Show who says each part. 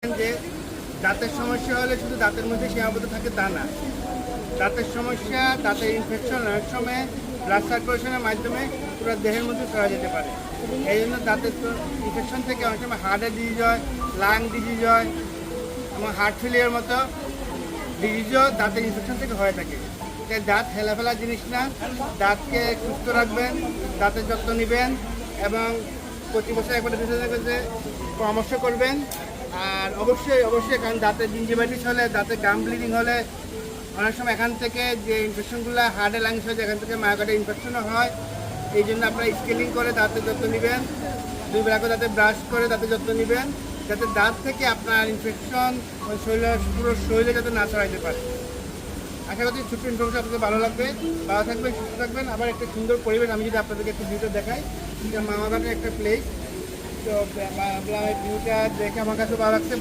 Speaker 1: যে দাঁতের সমস্যা হলে শুধু দাঁতের মধ্যে সীমাবদ্ধ থাকে তা না, দাঁতের সমস্যা, দাঁতের ইনফেকশন অনেক সময় ব্লাড সার্কুলেশনের মাধ্যমে পুরো দেহের মধ্যে ছড়া যেতে পারে। এই জন্য দাঁতের ইনফেকশন থেকে অনেক সময় হার্টের ডিজিজ হয়, লাং ডিজিজ হয় এবং হার্ট ফেলিয়ার মতো ডিজিজও দাঁতের ইনফেকশন থেকে হয়ে থাকে। তাই দাঁত হেলাফেলা জিনিস না, দাঁতকে সুস্থ রাখবেন, দাঁতের যত্ন নেবেন এবং প্রতি বছর একবার বিশেষজ্ঞের কাছে পরামর্শ করবেন। আর অবশ্যই কারণ দাঁতের জিঞ্জিভাইটিস হলে, দাঁতে গাম ব্লিডিং হলে অনেক সময় এখান থেকে যে ইনফেকশনগুলো হার্টে লাংস হয়, এখান থেকে মায়োকার্ডে ইনফেকশনও হয়। এই জন্য আপনারা স্কেলিং করে দাঁতের যত্ন নেবেন, 2 বেলা করে দাঁতে ব্রাশ করে দাঁতের যত্ন নেবেন, যাতে দাঁত থেকে আপনার ইনফেকশন পুরো শরীরে যাতে না ছড়াইতে পারে। আশা করছি ছোট্ট ইনফরমেশন আপনাদের ভালো লাগবে। ভালো থাকবেন, সুস্থ থাকবেন। আবার একটা সুন্দর পরিবেশ, আমি যদি আপনাদেরকে একটু ভিউটা দেখাই, এটা মামাঘাটের একটা প্লেস। তো ভিউটা দেখে আমার কাছে ভালো লাগছে।